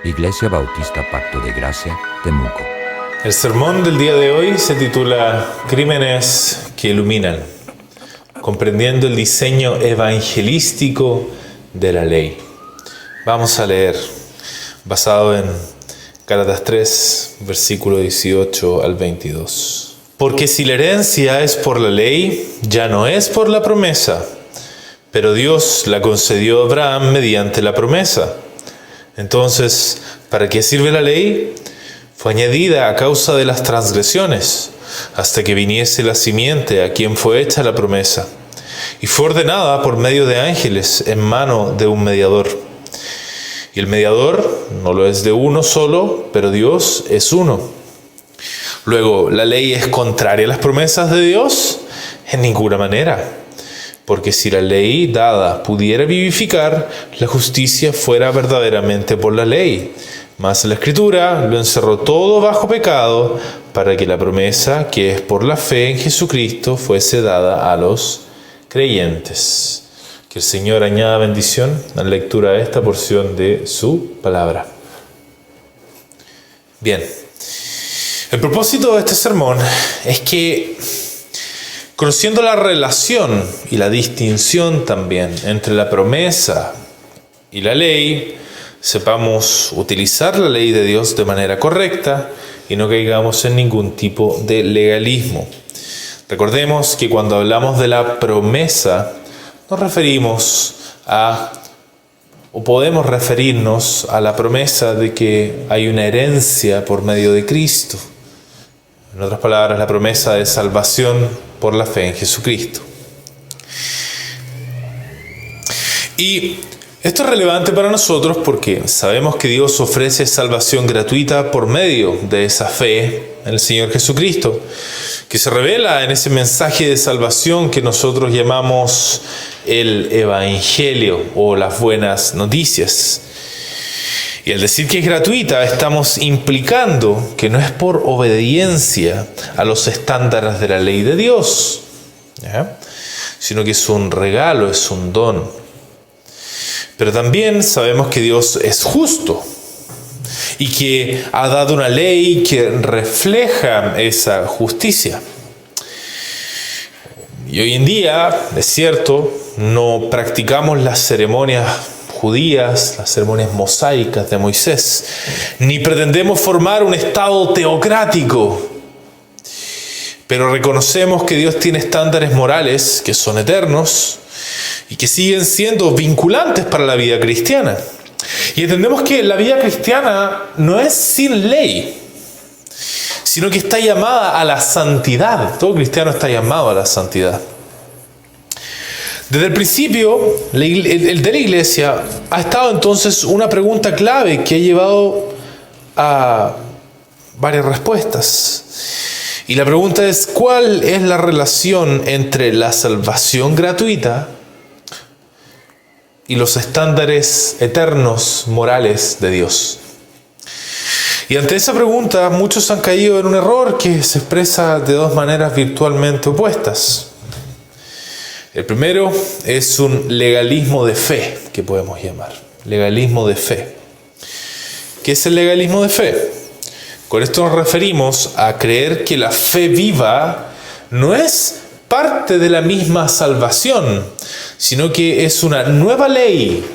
Iglesia Bautista Pacto de Gracia, Temuco. El sermón del día de hoy se titula Crímenes que iluminan, comprendiendo el diseño evangelístico de la ley. Vamos a leer, basado en Gálatas 3, versículo 18 al 22. Porque si la herencia es por la ley, ya no es por la promesa, pero Dios la concedió a Abraham mediante la promesa. Entonces, ¿para qué sirve la ley? Fue añadida a causa de las transgresiones, hasta que viniese la simiente a quien fue hecha la promesa, y fue ordenada por medio de ángeles en mano de un mediador. Y el mediador no lo es de uno solo, pero Dios es uno. Luego, ¿la ley es contraria a las promesas de Dios? En ninguna manera. Porque si la ley dada pudiera vivificar, la justicia fuera verdaderamente por la ley. Mas la Escritura lo encerró todo bajo pecado, para que la promesa, que es por la fe en Jesucristo, fuese dada a los creyentes. Que el Señor añada bendición a la lectura de esta porción de su palabra. Bien, el propósito de este sermón es que, conociendo la relación y la distinción también entre la promesa y la ley, sepamos utilizar la ley de Dios de manera correcta y no caigamos en ningún tipo de legalismo. Recordemos que cuando hablamos de la promesa, nos referimos o podemos referirnos a la promesa de que hay una herencia por medio de Cristo. En otras palabras, la promesa de salvación por la fe en Jesucristo. Y esto es relevante para nosotros porque sabemos que Dios ofrece salvación gratuita por medio de esa fe en el Señor Jesucristo, que se revela en ese mensaje de salvación que nosotros llamamos el Evangelio o las buenas noticias. Y al decir que es gratuita, estamos implicando que no es por obediencia a los estándares de la ley de Dios, sino que es un regalo, es un don. Pero también sabemos que Dios es justo y que ha dado una ley que refleja esa justicia. Y hoy en día, es cierto, no practicamos las ceremonias judías, las ceremonias mosaicas de Moisés, ni pretendemos formar un estado teocrático, pero reconocemos que Dios tiene estándares morales que son eternos y que siguen siendo vinculantes para la vida cristiana. Y entendemos que la vida cristiana no es sin ley, sino que está llamada a la santidad. Todo cristiano está llamado a la santidad. Desde el principio, el de la iglesia ha estado entonces una pregunta clave que ha llevado a varias respuestas. Y la pregunta es, ¿cuál es la relación entre la salvación gratuita y los estándares eternos morales de Dios? Y ante esa pregunta, muchos han caído en un error que se expresa de dos maneras virtualmente opuestas. El primero es un legalismo de fe, que podemos llamar. Legalismo de fe. ¿Qué es el legalismo de fe? Con esto nos referimos a creer que la fe viva no es parte de la misma salvación, sino que es una nueva ley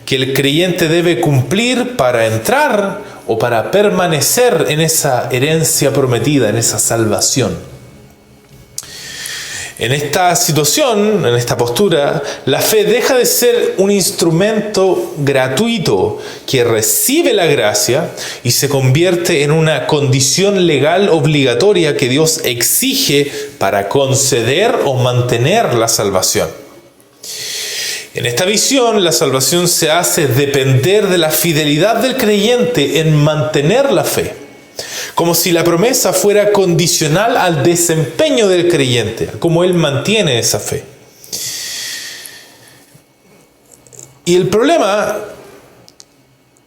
que el creyente debe cumplir para entrar o para permanecer en esa herencia prometida, en esa salvación. En esta situación, en esta postura, la fe deja de ser un instrumento gratuito que recibe la gracia y se convierte en una condición legal obligatoria que Dios exige para conceder o mantener la salvación. En esta visión, la salvación se hace depender de la fidelidad del creyente en mantener la fe, como si la promesa fuera condicional al desempeño del creyente, como él mantiene esa fe. Y el problema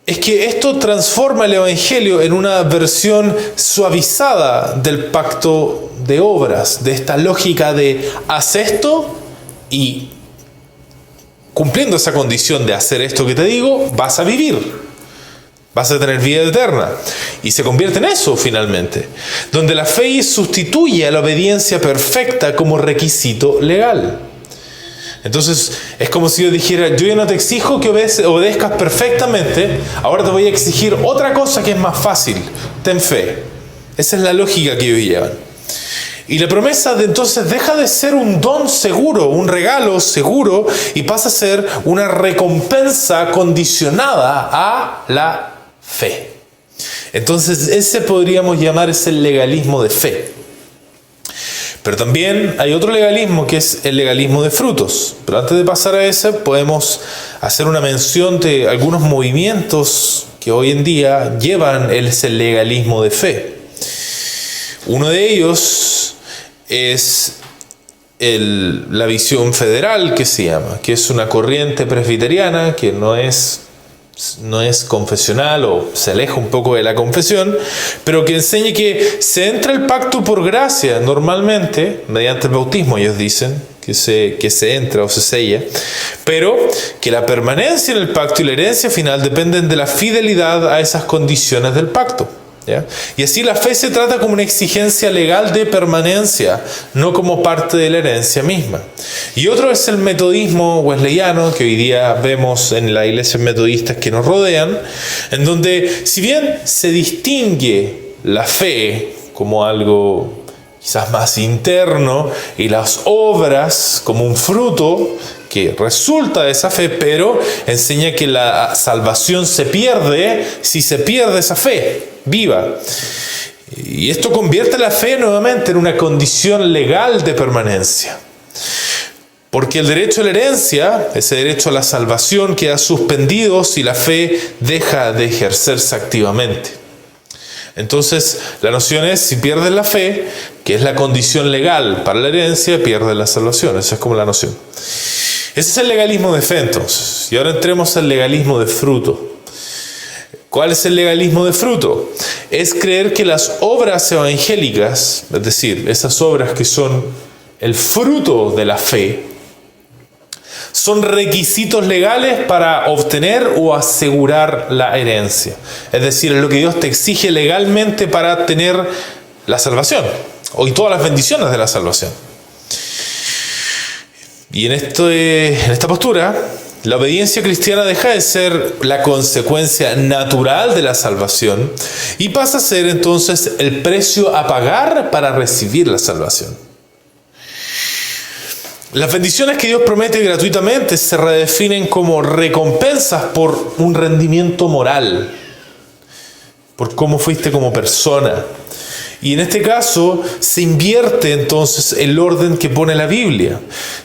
es que esto transforma el Evangelio en una versión suavizada del pacto de obras, de esta lógica de haz esto y cumpliendo esa condición de hacer esto que te digo, vas a vivir. vas a tener vida eterna. Y se convierte en eso finalmente, donde la fe sustituye a la obediencia perfecta como requisito legal. Entonces es como si yo dijera, yo ya no te exijo que obedezcas perfectamente, ahora te voy a exigir otra cosa que es más fácil, ten fe. Esa es la lógica que ellos llevan. Y la promesa entonces deja de ser un don seguro, un regalo seguro, y pasa a ser una recompensa condicionada a la fe. Entonces ese podríamos llamar el legalismo de fe. Pero también hay otro legalismo que es el legalismo de frutos. Pero antes de pasar a ese, podemos hacer una mención de algunos movimientos que hoy en día llevan ese legalismo de fe. Uno de ellos es la visión federal, que se llama, que es una corriente presbiteriana que no es confesional o se aleja un poco de la confesión, pero que enseña que se entra el pacto por gracia normalmente, mediante el bautismo ellos dicen, que se entra o se sella, pero que la permanencia en el pacto y la herencia final dependen de la fidelidad a esas condiciones del pacto. ¿Ya? Y así la fe se trata como una exigencia legal de permanencia, no como parte de la herencia misma. Y otro es el metodismo wesleyano, que hoy día vemos en las iglesias metodistas que nos rodean, en donde si bien se distingue la fe como algo quizás más interno y las obras como un fruto que resulta de esa fe, pero enseña que la salvación se pierde si se pierde esa fe viva. Y esto convierte la fe nuevamente en una condición legal de permanencia. Porque el derecho a la herencia, ese derecho a la salvación, queda suspendido si la fe deja de ejercerse activamente. Entonces, la noción es, si pierdes la fe, que es la condición legal para la herencia, pierdes la salvación. Esa es como la noción. Ese es el legalismo de fe, entonces. Y ahora entremos al legalismo de fruto. ¿Cuál es el legalismo de fruto? Es creer que las obras evangélicas, es decir, esas obras que son el fruto de la fe, son requisitos legales para obtener o asegurar la herencia. Es decir, es lo que Dios te exige legalmente para tener la salvación, y todas las bendiciones de la salvación. Y en esta postura, la obediencia cristiana deja de ser la consecuencia natural de la salvación y pasa a ser entonces el precio a pagar para recibir la salvación. Las bendiciones que Dios promete gratuitamente se redefinen como recompensas por un rendimiento moral, por cómo fuiste como persona. Y en este caso se invierte entonces el orden que pone la Biblia,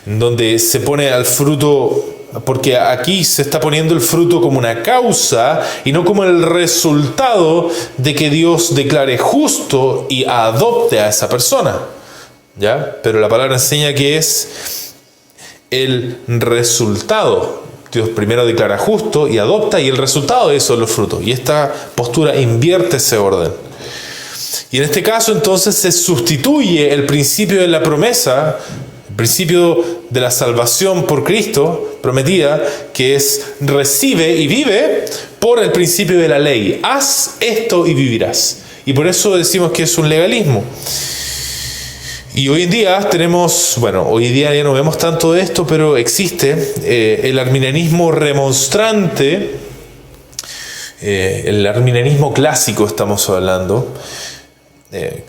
donde se pone al fruto, porque aquí se está poniendo el fruto como una causa y no como el resultado de que Dios declare justo y adopte a esa persona. ¿Ya? Pero la palabra enseña que es el resultado. Dios primero declara justo y adopta, y el resultado de eso es los frutos. Y esta postura invierte ese orden. Y en este caso entonces se sustituye el principio de la promesa, el principio de la salvación por Cristo prometida, que es recibe y vive, por el principio de la ley. Haz esto y vivirás. Y por eso decimos que es un legalismo. Y hoy en día hoy día ya no vemos tanto de esto, pero existe el arminianismo remonstrante, el arminianismo clásico estamos hablando,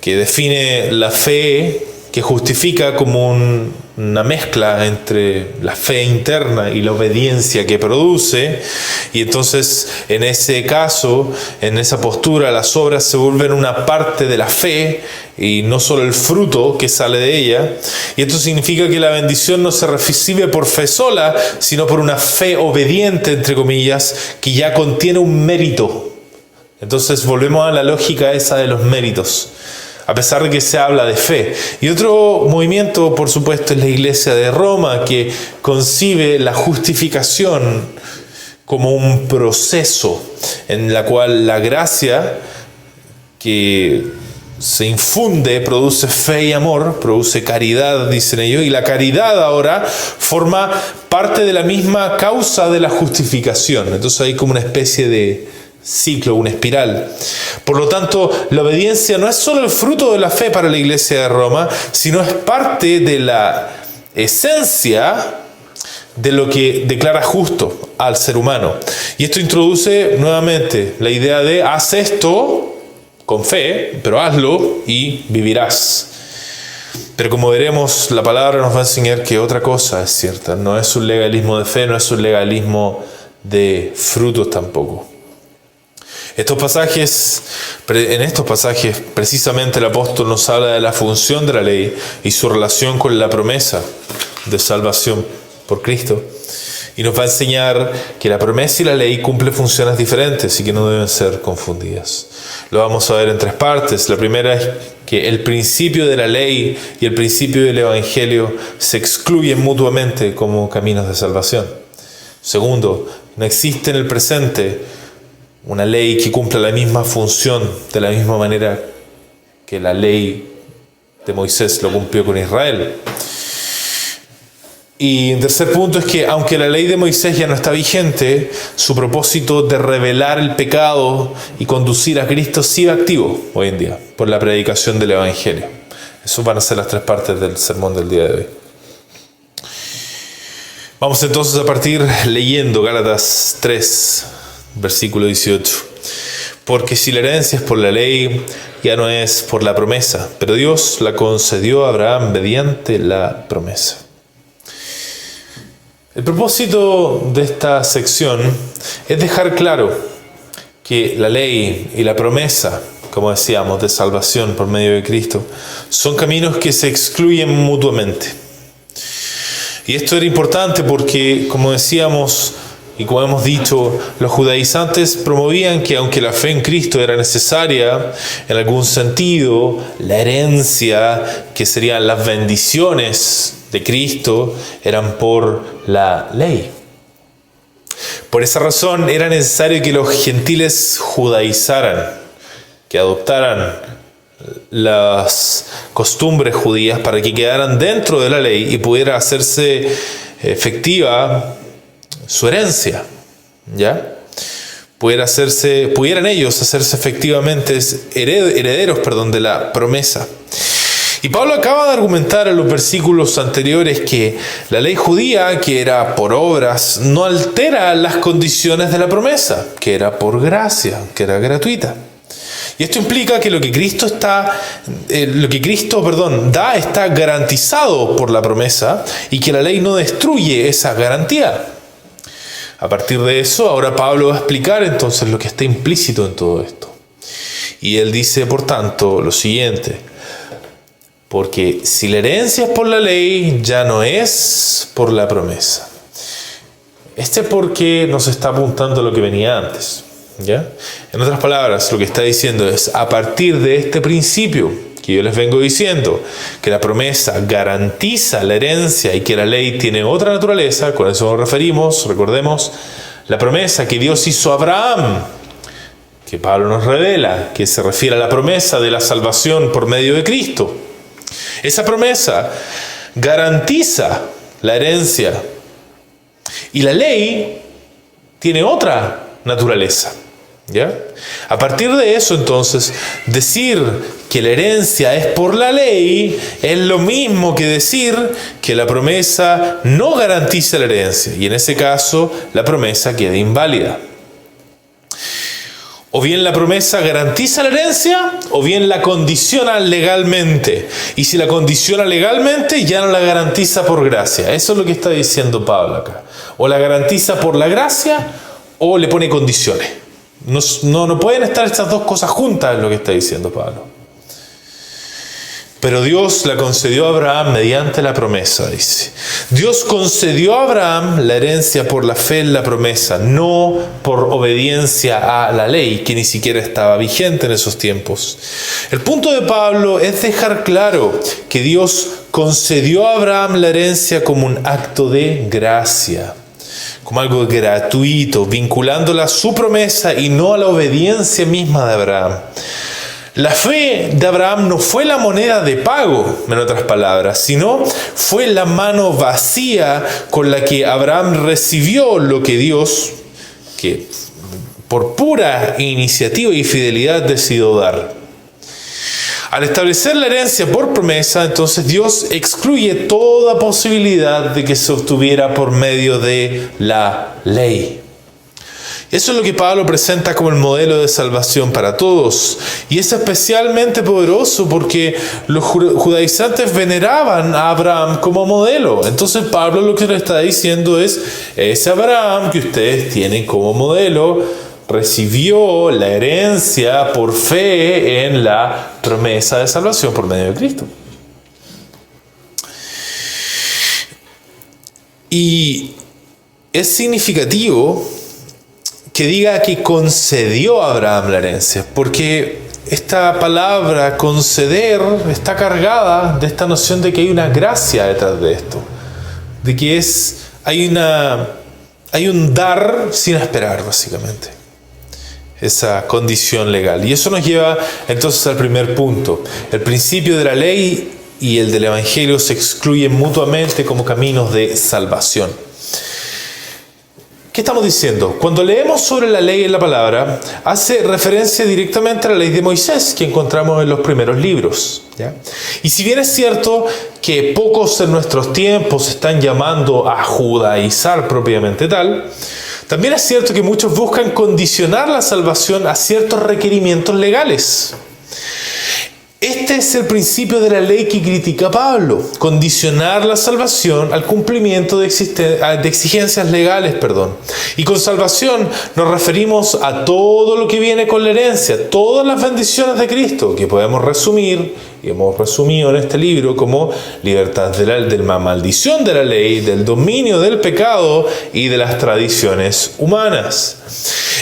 que define la fe, que justifica como una mezcla entre la fe interna y la obediencia que produce. Y entonces en ese caso, en esa postura, las obras se vuelven una parte de la fe y no solo el fruto que sale de ella. Y esto significa que la bendición no se recibe por fe sola, sino por una fe obediente, entre comillas, que ya contiene un mérito. Entonces volvemos a la lógica esa de los méritos, a pesar de que se habla de fe. Y otro movimiento, por supuesto, es la Iglesia de Roma, que concibe la justificación como un proceso en la cual la gracia que se infunde produce fe y amor, produce caridad, dicen ellos, y la caridad ahora forma parte de la misma causa de la justificación. Entonces hay como una especie de ciclo, una espiral. Por lo tanto, la obediencia no es solo el fruto de la fe para la iglesia de Roma, sino es parte de la esencia de lo que declara justo al ser humano. Y esto introduce nuevamente la idea de haz esto con fe, pero hazlo y vivirás. Pero como veremos, la palabra nos va a enseñar que otra cosa es cierta. No es un legalismo de fe, no es un legalismo de frutos tampoco. En estos pasajes, precisamente el apóstol nos habla de la función de la ley y su relación con la promesa de salvación por Cristo. Y nos va a enseñar que la promesa y la ley cumplen funciones diferentes y que no deben ser confundidas. Lo vamos a ver en tres partes. La primera es que el principio de la ley y el principio del evangelio se excluyen mutuamente como caminos de salvación. Segundo, no existe en el presente una ley que cumpla la misma función de la misma manera que la ley de Moisés lo cumplió con Israel. Y el tercer punto es que aunque la ley de Moisés ya no está vigente, su propósito de revelar el pecado y conducir a Cristo sigue activo hoy en día por la predicación del evangelio. Esas van a ser las tres partes del sermón del día de hoy. Vamos entonces a partir leyendo Gálatas 3, versículo 18. Porque si la herencia es por la ley, ya no es por la promesa, pero Dios la concedió a Abraham mediante la promesa. El propósito de esta sección es dejar claro que la ley y la promesa, como decíamos, de salvación por medio de Cristo, son caminos que se excluyen mutuamente. Y esto era importante porque, como decíamos y como hemos dicho, los judaizantes promovían que aunque la fe en Cristo era necesaria, en algún sentido, la herencia, que serían las bendiciones de Cristo, eran por la ley. Por esa razón era necesario que los gentiles judaizaran, que adoptaran las costumbres judías para que quedaran dentro de la ley y pudiera hacerse efectiva su herencia, ¿ya? Pudieran ellos hacerse efectivamente herederos de la promesa. Y Pablo acaba de argumentar en los versículos anteriores que la ley judía, que era por obras, no altera las condiciones de la promesa, que era por gracia, que era gratuita. Y esto implica que lo que Cristo da está garantizado por la promesa y que la ley no destruye esa garantía. A partir de eso, ahora Pablo va a explicar entonces lo que está implícito en todo esto. Y él dice, por tanto, lo siguiente: porque si la herencia es por la ley, ya no es por la promesa. Porque nos está apuntando a lo que venía antes, ¿ya? En otras palabras, lo que está diciendo es, a partir de este principio que yo les vengo diciendo, que la promesa garantiza la herencia y que la ley tiene otra naturaleza, con eso nos referimos, recordemos, la promesa que Dios hizo a Abraham, que Pablo nos revela, que se refiere a la promesa de la salvación por medio de Cristo. Esa promesa garantiza la herencia y la ley tiene otra naturaleza, ¿ya? A partir de eso, entonces, decir que la herencia es por la ley es lo mismo que decir que la promesa no garantiza la herencia, y en ese caso la promesa queda inválida. O bien la promesa garantiza la herencia, o bien la condiciona legalmente. Y si la condiciona legalmente, ya no la garantiza por gracia. Eso es lo que está diciendo Pablo acá. O la garantiza por la gracia, o le pone condiciones. No pueden estar estas dos cosas juntas, es lo que está diciendo Pablo. Pero Dios la concedió a Abraham mediante la promesa, dice. Dios concedió a Abraham la herencia por la fe en la promesa, no por obediencia a la ley, que ni siquiera estaba vigente en esos tiempos. El punto de Pablo es dejar claro que Dios concedió a Abraham la herencia como un acto de gracia, como algo gratuito, vinculándola a su promesa y no a la obediencia misma de Abraham. La fe de Abraham no fue la moneda de pago, en otras palabras, sino fue la mano vacía con la que Abraham recibió lo que Dios, que por pura iniciativa y fidelidad decidió dar. Al establecer la herencia por promesa, entonces Dios excluye toda posibilidad de que se obtuviera por medio de la ley. Eso es lo que Pablo presenta como el modelo de salvación para todos. Y es especialmente poderoso porque los judaizantes veneraban a Abraham como modelo. Entonces Pablo lo que le está diciendo es, ese Abraham que ustedes tienen como modelo, recibió la herencia por fe en la promesa de salvación por medio de Cristo. Y es significativo que diga que concedió a Abraham la herencia, porque esta palabra conceder está cargada de esta noción de que hay una gracia detrás de esto, de que hay un dar sin esperar, básicamente, esa condición legal. Y eso nos lleva entonces al primer punto. El principio de la ley y el del evangelio se excluyen mutuamente como caminos de salvación. ¿Qué estamos diciendo? Cuando leemos sobre la ley en la palabra, hace referencia directamente a la ley de Moisés que encontramos en los primeros libros, ¿ya? Y si bien es cierto que pocos en nuestros tiempos están llamando a judaizar propiamente tal, también es cierto que muchos buscan condicionar la salvación a ciertos requerimientos legales. Este es el principio de la ley que critica Pablo, condicionar la salvación al cumplimiento de exigencias legales. Y con salvación nos referimos a todo lo que viene con la herencia, todas las bendiciones de Cristo, que podemos resumir, y hemos resumido en este libro, como libertad de la maldición de la ley, del dominio del pecado y de las tradiciones humanas.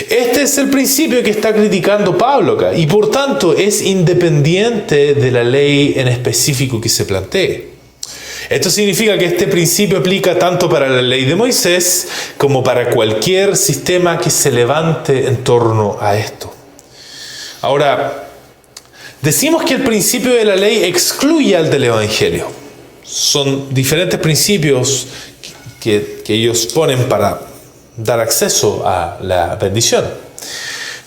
Este es el principio que está criticando Pablo acá, y por tanto es independiente de la ley en específico que se plantee. Esto significa que este principio aplica tanto para la ley de Moisés como para cualquier sistema que se levante en torno a esto. Ahora, decimos que el principio de la ley excluye al del evangelio. Son diferentes principios que ellos ponen para dar acceso a la bendición.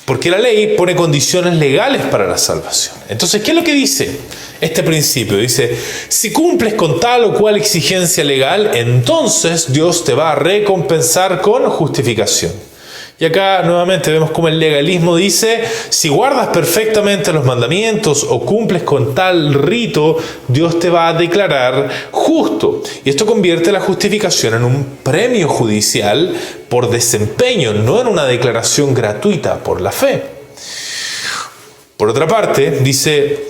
Porque la ley pone condiciones legales para la salvación. Entonces, ¿qué es lo que dice este principio? Dice, si cumples con tal o cual exigencia legal, entonces Dios te va a recompensar con justificación. Y acá nuevamente vemos cómo el legalismo dice, si guardas perfectamente los mandamientos o cumples con tal rito, Dios te va a declarar justo. Y esto convierte la justificación en un premio judicial por desempeño, no en una declaración gratuita por la fe. Por otra parte, dice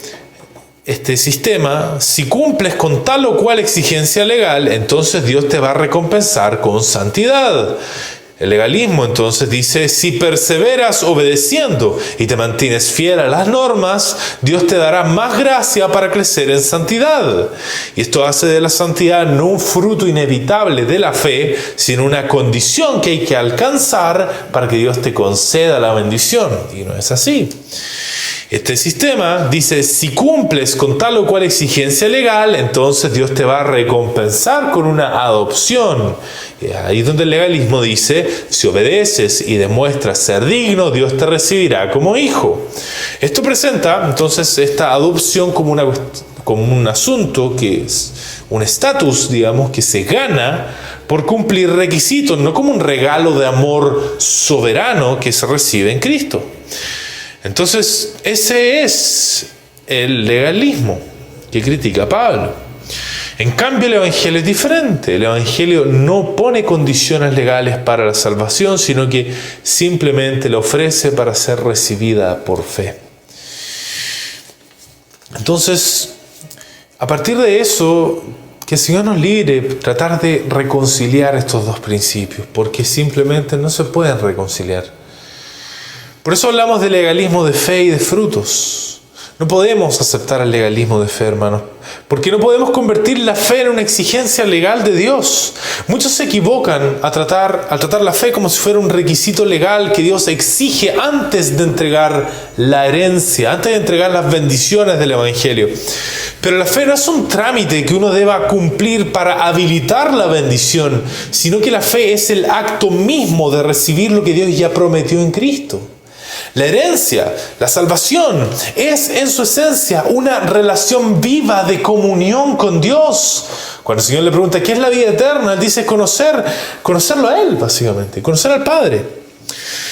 este sistema, si cumples con tal o cual exigencia legal, entonces Dios te va a recompensar con santidad. El legalismo entonces dice, si perseveras obedeciendo y te mantienes fiel a las normas, Dios te dará más gracia para crecer en santidad. Y esto hace de la santidad no un fruto inevitable de la fe, sino una condición que hay que alcanzar para que Dios te conceda la bendición. Y no es así. Este sistema dice, si cumples con tal o cual exigencia legal, entonces Dios te va a recompensar con una adopción. Y ahí es donde el legalismo dice, si obedeces y demuestras ser digno, Dios te recibirá como hijo. Esto presenta entonces esta adopción como un asunto que es un estatus, digamos, que se gana por cumplir requisitos, no como un regalo de amor soberano que se recibe en Cristo. Entonces, ese es el legalismo que critica Pablo. En cambio, el evangelio es diferente. El evangelio no pone condiciones legales para la salvación, sino que simplemente la ofrece para ser recibida por fe. Entonces, a partir de eso, que el Señor nos libre tratar de reconciliar estos dos principios, porque simplemente no se pueden reconciliar. Por eso hablamos de legalismo de fe y de frutos. No podemos aceptar el legalismo de fe, hermanos. Porque no podemos convertir la fe en una exigencia legal de Dios. Muchos se equivocan al tratar la fe como si fuera un requisito legal que Dios exige antes de entregar la herencia, antes de entregar las bendiciones del Evangelio. Pero la fe no es un trámite que uno deba cumplir para habilitar la bendición, sino que la fe es el acto mismo de recibir lo que Dios ya prometió en Cristo. La herencia, la salvación, es en su esencia una relación viva de comunión con Dios. Cuando el Señor le pregunta ¿qué es la vida eterna?, Él dice conocerlo a Él, básicamente, conocer al Padre.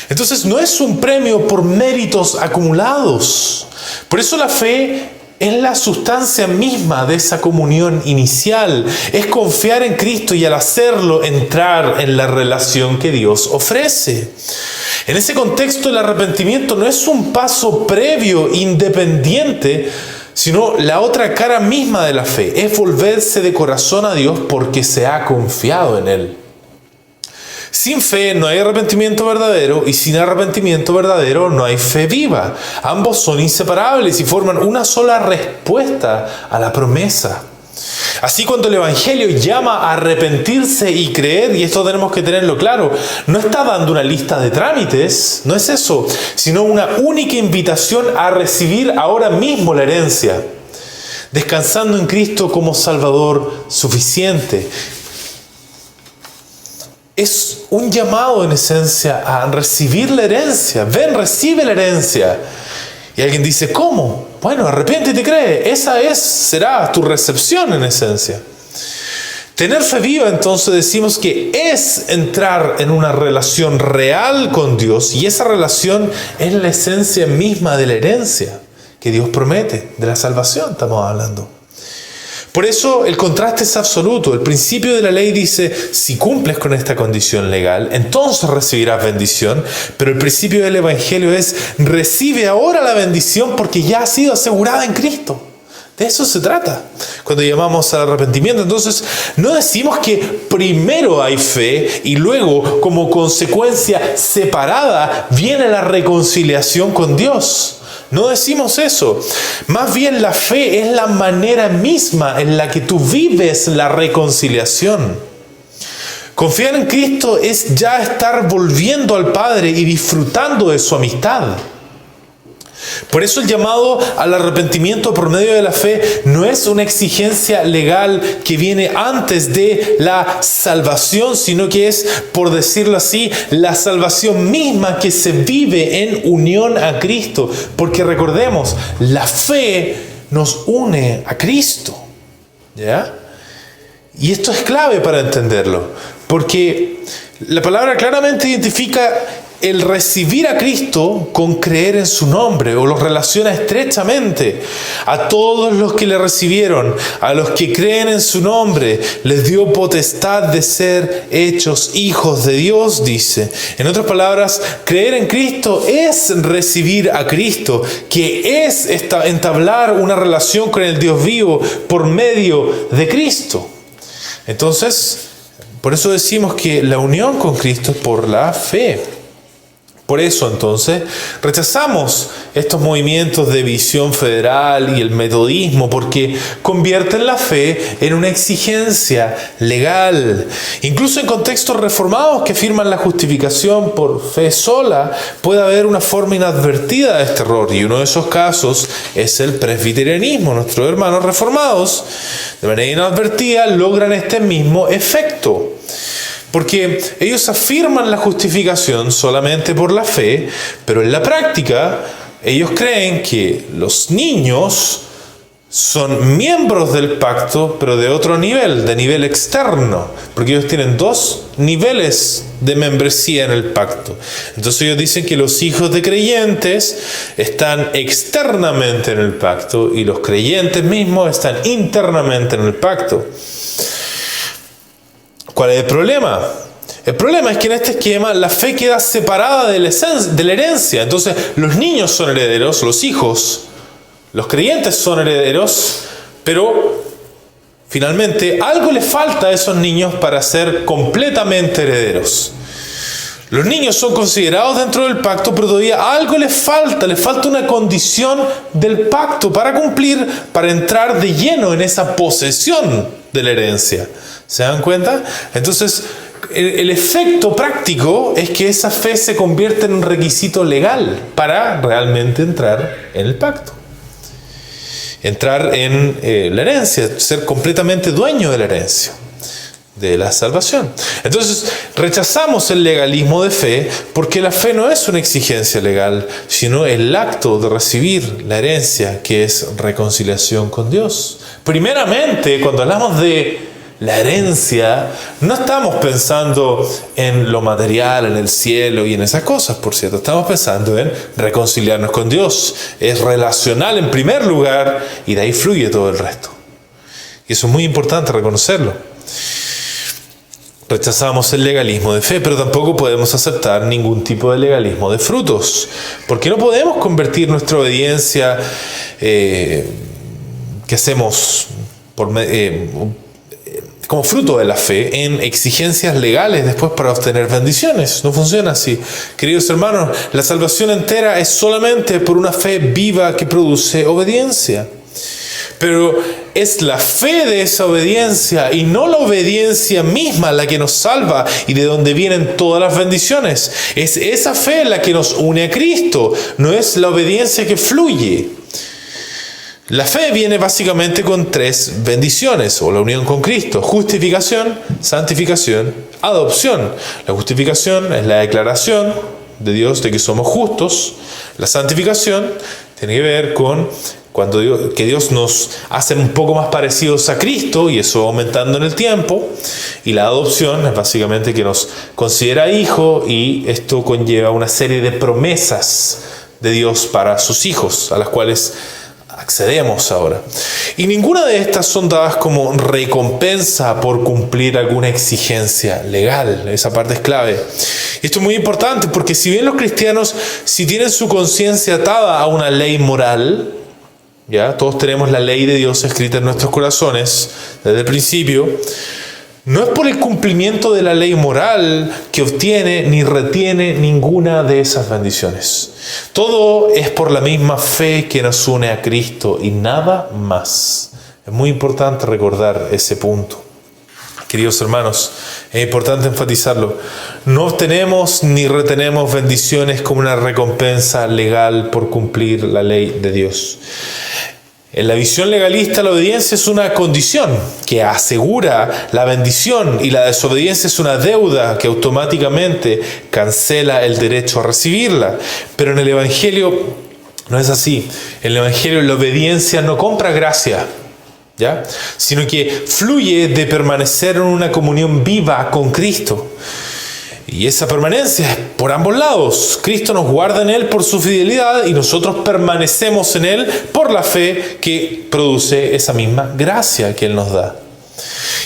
Entonces no es un premio por méritos acumulados. Por eso la fe es la sustancia misma de esa comunión inicial. Es confiar en Cristo y al hacerlo entrar en la relación que Dios ofrece. En ese contexto, el arrepentimiento no es un paso previo, independiente, sino la otra cara misma de la fe. Es volverse de corazón a Dios porque se ha confiado en Él. Sin fe no hay arrepentimiento verdadero y sin arrepentimiento verdadero no hay fe viva. Ambos son inseparables y forman una sola respuesta a la promesa. Así, cuando el Evangelio llama a arrepentirse y creer, y esto tenemos que tenerlo claro, no está dando una lista de trámites, no es eso, sino una única invitación a recibir ahora mismo la herencia, descansando en Cristo como Salvador suficiente. Es un llamado en esencia a recibir la herencia. Ven, recibe la herencia. Y alguien dice, ¿cómo? Bueno, arrepiéntete y cree. Esa será tu recepción en esencia. Tener fe viva, entonces, decimos que es entrar en una relación real con Dios, y esa relación es la esencia misma de la herencia que Dios promete, de la salvación estamos hablando. Por eso el contraste es absoluto. El principio de la ley dice, si cumples con esta condición legal, entonces recibirás bendición. Pero el principio del Evangelio es, recibe ahora la bendición porque ya ha sido asegurada en Cristo. De eso se trata cuando llamamos al arrepentimiento. Entonces, no decimos que primero hay fe y luego, como consecuencia separada, viene la reconciliación con Dios. No decimos eso. Más bien, la fe es la manera misma en la que tú vives la reconciliación. Confiar en Cristo es ya estar volviendo al Padre y disfrutando de su amistad. Por eso el llamado al arrepentimiento por medio de la fe no es una exigencia legal que viene antes de la salvación, sino que es, por decirlo así, la salvación misma que se vive en unión a Cristo. Porque recordemos, la fe nos une a Cristo. ¿Ya? Y esto es clave para entenderlo, porque la palabra claramente identifica el recibir a Cristo con creer en su nombre, o los relaciona estrechamente. A todos los que le recibieron, a los que creen en su nombre, les dio potestad de ser hechos hijos de Dios, dice. En otras palabras, creer en Cristo es recibir a Cristo, que es entablar una relación con el Dios vivo por medio de Cristo. Entonces, por eso decimos que la unión con Cristo es por la fe. Por eso, entonces, rechazamos estos movimientos de visión federal y el metodismo, porque convierten la fe en una exigencia legal. Incluso en contextos reformados que afirman la justificación por fe sola, puede haber una forma inadvertida de este error, y uno de esos casos es el presbiterianismo. Nuestros hermanos reformados, de manera inadvertida, logran este mismo efecto. Porque ellos afirman la justificación solamente por la fe, pero en la práctica ellos creen que los niños son miembros del pacto, pero de otro nivel, de nivel externo, porque ellos tienen dos niveles de membresía en el pacto. Entonces ellos dicen que los hijos de creyentes están externamente en el pacto y los creyentes mismos están internamente en el pacto. ¿Cuál es el problema? El problema es que en este esquema la fe queda separada de la herencia. Entonces los niños son herederos, los hijos, los creyentes son herederos, pero finalmente algo les falta a esos niños para ser completamente herederos. Los niños son considerados dentro del pacto, pero todavía algo les falta una condición del pacto para cumplir, para entrar de lleno en esa posesión de la herencia. ¿Se dan cuenta? Entonces, el efecto práctico es que esa fe se convierte en un requisito legal para realmente entrar en el pacto. Entrar en la herencia, ser completamente dueño de la herencia, de la salvación. Entonces, rechazamos el legalismo de fe porque la fe no es una exigencia legal, sino el acto de recibir la herencia, que es reconciliación con Dios. Primeramente, cuando hablamos de la herencia, no estamos pensando en lo material, en el cielo y en esas cosas, por cierto. Estamos pensando en reconciliarnos con Dios. Es relacional en primer lugar y de ahí fluye todo el resto. Y eso es muy importante reconocerlo. Rechazamos el legalismo de fe, pero tampoco podemos aceptar ningún tipo de legalismo de frutos, porque no podemos convertir nuestra obediencia que hacemos como fruto de la fe en exigencias legales después para obtener bendiciones. No funciona así. Queridos hermanos, la salvación entera es solamente por una fe viva que produce obediencia. Pero es la fe de esa obediencia y no la obediencia misma la que nos salva y de donde vienen todas las bendiciones. Es esa fe la que nos une a Cristo, no es la obediencia que fluye. La fe viene básicamente con 3 bendiciones, o la unión con Cristo: justificación, santificación, adopción. La justificación es la declaración de Dios de que somos justos. La santificación tiene que ver con que Dios nos hace un poco más parecidos a Cristo, y eso va aumentando en el tiempo. Y la adopción es básicamente que nos considera hijo, y esto conlleva una serie de promesas de Dios para sus hijos, a las cuales accedemos ahora. Y ninguna de estas son dadas como recompensa por cumplir alguna exigencia legal. Esa parte es clave. Y esto es muy importante porque si bien los cristianos, si tienen su conciencia atada a una ley moral, ya todos tenemos la ley de Dios escrita en nuestros corazones desde el principio, no es por el cumplimiento de la ley moral que obtiene ni retiene ninguna de esas bendiciones. Todo es por la misma fe que nos une a Cristo y nada más. Es muy importante recordar ese punto. Queridos hermanos, es importante enfatizarlo. No obtenemos ni retenemos bendiciones como una recompensa legal por cumplir la ley de Dios. En la visión legalista, la obediencia es una condición que asegura la bendición, y la desobediencia es una deuda que automáticamente cancela el derecho a recibirla. Pero en el Evangelio no es así. En el Evangelio la obediencia no compra gracia, ¿ya? Sino que fluye de permanecer en una comunión viva con Cristo. Y esa permanencia es por ambos lados. Cristo nos guarda en Él por su fidelidad y nosotros permanecemos en Él por la fe que produce esa misma gracia que Él nos da.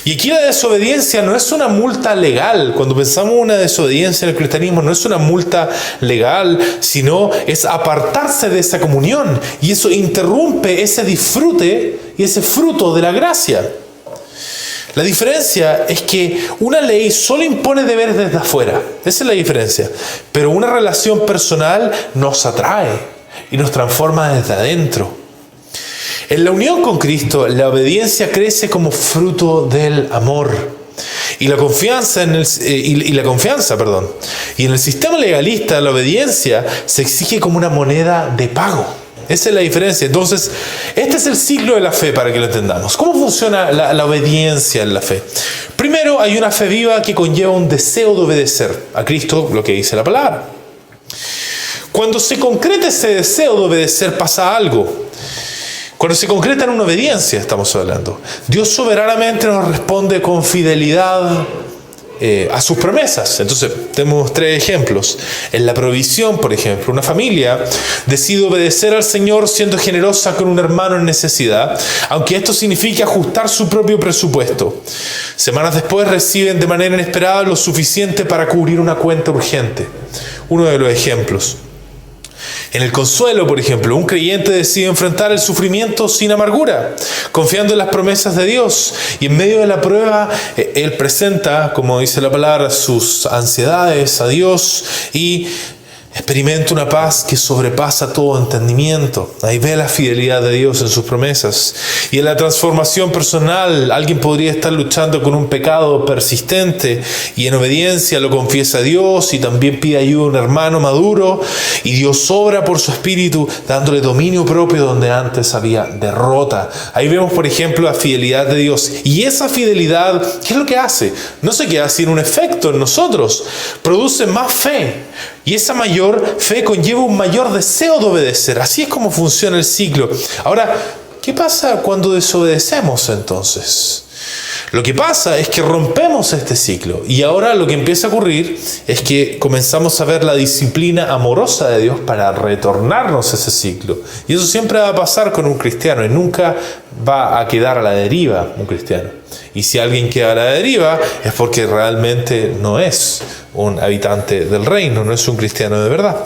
Y aquí la desobediencia no es una multa legal. Cuando pensamos en una desobediencia en el cristianismo, no es una multa legal, sino es apartarse de esa comunión. Y eso interrumpe ese disfrute y ese fruto de la gracia. La diferencia es que una ley solo impone deberes desde afuera. Esa es la diferencia. Pero una relación personal nos atrae y nos transforma desde adentro. En la unión con Cristo, la obediencia crece como fruto del amor. Y la confianza en el sistema legalista, la obediencia se exige como una moneda de pago. Esa es la diferencia. Entonces, este es el ciclo de la fe para que lo entendamos. ¿Cómo funciona la obediencia en la fe? Primero, hay una fe viva que conlleva un deseo de obedecer a Cristo, lo que dice la palabra. Cuando se concreta ese deseo de obedecer, pasa algo. Cuando se concreta en una obediencia, estamos hablando, Dios soberanamente nos responde con fidelidad a sus promesas. Entonces, tenemos 3 ejemplos. En la provisión, por ejemplo, una familia decide obedecer al Señor siendo generosa con un hermano en necesidad, aunque esto signifique ajustar su propio presupuesto. Semanas después reciben de manera inesperada lo suficiente para cubrir una cuenta urgente. Uno de los ejemplos. En el consuelo, por ejemplo, un creyente decide enfrentar el sufrimiento sin amargura, confiando en las promesas de Dios. Y en medio de la prueba, él presenta, como dice la palabra, sus ansiedades a Dios y experimenta una paz que sobrepasa todo entendimiento. Ahí ve la fidelidad de Dios en sus promesas. Y en la transformación personal, alguien podría estar luchando con un pecado persistente y en obediencia lo confiesa a Dios y también pide ayuda a un hermano maduro. Y Dios obra por su espíritu, dándole dominio propio donde antes había derrota. Ahí vemos, por ejemplo, la fidelidad de Dios. Y esa fidelidad, ¿qué es lo que hace? No se queda sin un efecto en nosotros. Produce más fe. Y esa mayor fe conlleva un mayor deseo de obedecer. Así es como funciona el ciclo. Ahora, ¿qué pasa cuando desobedecemos entonces? Lo que pasa es que rompemos este ciclo. Y ahora lo que empieza a ocurrir es que comenzamos a ver la disciplina amorosa de Dios para retornarnos a ese ciclo. Y eso siempre va a pasar con un cristiano y nunca va a quedar a la deriva un cristiano. Y si alguien queda a la deriva es porque realmente no es un habitante del reino, no es un cristiano de verdad.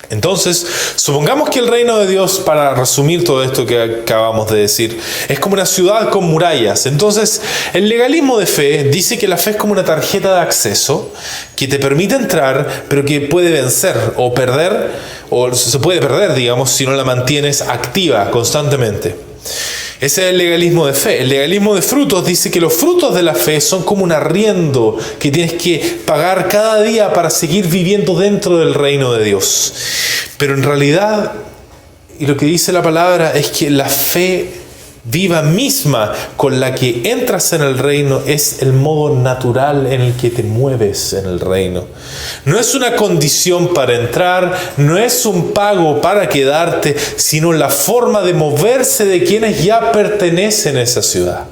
Entonces, supongamos que el reino de Dios, para resumir todo esto que acabamos de decir, es como una ciudad con murallas. Entonces, el legalismo de fe dice que la fe es como una tarjeta de acceso que te permite entrar, pero que puede vencer o perder, o se puede perder, digamos, si no la mantienes activa constantemente. Ese es el legalismo de fe. El legalismo de frutos dice que los frutos de la fe son como un arriendo que tienes que pagar cada día para seguir viviendo dentro del reino de Dios. Pero en realidad, y lo que dice la palabra es que la fe viva misma con la que entras en el reino es el modo natural en el que te mueves en el reino. No es una condición para entrar, no es un pago para quedarte, sino la forma de moverse de quienes ya pertenecen a esa ciudad.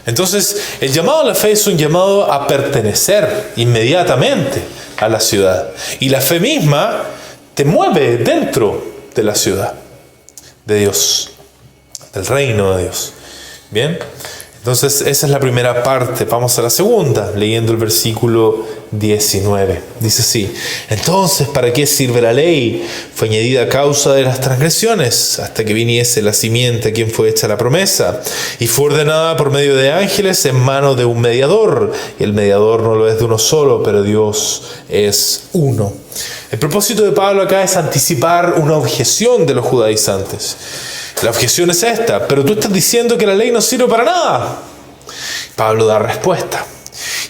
Entonces, el llamado a la fe es un llamado a pertenecer inmediatamente a la ciudad. Y la fe misma te mueve dentro de la ciudad de Dios, del reino de Dios. Bien, entonces esa es la primera parte. Vamos a la segunda, leyendo el versículo 19. Dice así: entonces, ¿para qué sirve la ley? Fue añadida a causa de las transgresiones, hasta que viniese la simiente a quien fue hecha la promesa, y fue ordenada por medio de ángeles en manos de un mediador. Y el mediador no lo es de uno solo, pero Dios es uno. El propósito de Pablo acá es anticipar una objeción de los judaizantes. La objeción es esta: pero tú estás diciendo que la ley no sirve para nada. Pablo da respuesta.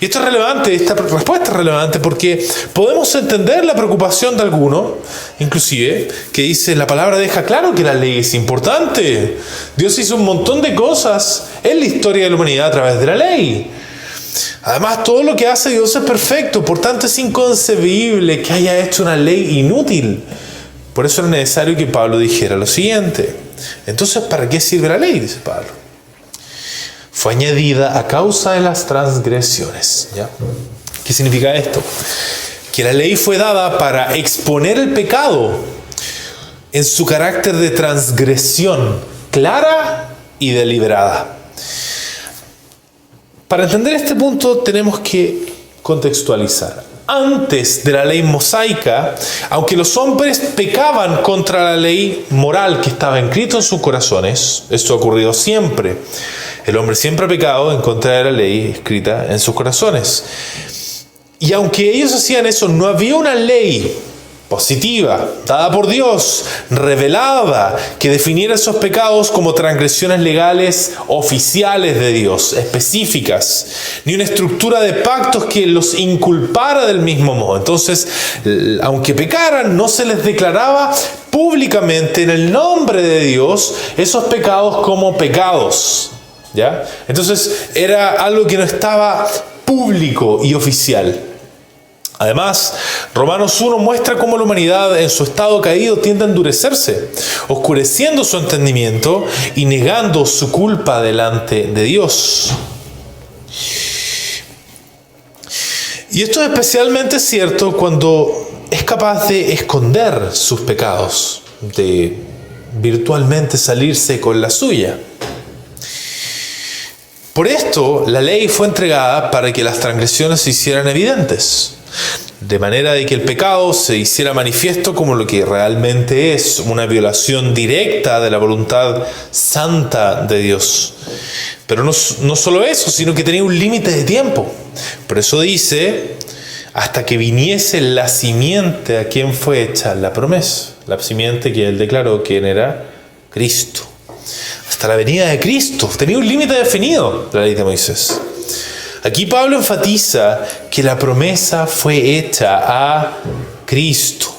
Y esto es relevante, esta respuesta es relevante porque podemos entender la preocupación de alguno, inclusive, que dice: la palabra deja claro que la ley es importante. Dios hizo un montón de cosas en la historia de la humanidad a través de la ley. Además, todo lo que hace Dios es perfecto, por tanto es inconcebible que haya hecho una ley inútil. Por eso era necesario que Pablo dijera lo siguiente: entonces, ¿para qué sirve la ley? Dice Pablo. Fue añadida a causa de las transgresiones. ¿Ya? ¿Qué significa esto? Que la ley fue dada para exponer el pecado en su carácter de transgresión clara y deliberada. Para entender este punto tenemos que contextualizar. Antes de la ley mosaica, aunque los hombres pecaban contra la ley moral que estaba escrita en sus corazones, esto ha ocurrido siempre. El hombre siempre ha pecado en contra de la ley escrita en sus corazones. Y aunque ellos hacían eso, no había una ley positiva, dada por Dios, revelada, que definiera esos pecados como transgresiones legales oficiales de Dios, específicas, ni una estructura de pactos que los inculpara del mismo modo. Entonces, aunque pecaran, no se les declaraba públicamente en el nombre de Dios esos pecados como pecados. ¿Ya? Entonces, era algo que no estaba público y oficial. Además, Romanos 1 muestra cómo la humanidad en su estado caído tiende a endurecerse, oscureciendo su entendimiento y negando su culpa delante de Dios. Y esto es especialmente cierto cuando es capaz de esconder sus pecados, de virtualmente salirse con la suya. Por esto, la ley fue entregada para que las transgresiones se hicieran evidentes. de manera de que el pecado se hiciera manifiesto como lo que realmente es, una violación directa de la voluntad santa de Dios. Pero no solo eso, sino que tenía un límite de tiempo. Por eso dice, hasta que viniese la simiente a quien fue hecha la promesa. La simiente que él declaró quién era: Cristo. Hasta la venida de Cristo. Tenía un límite definido la ley de Moisés. Aquí Pablo enfatiza que la promesa fue hecha a Cristo.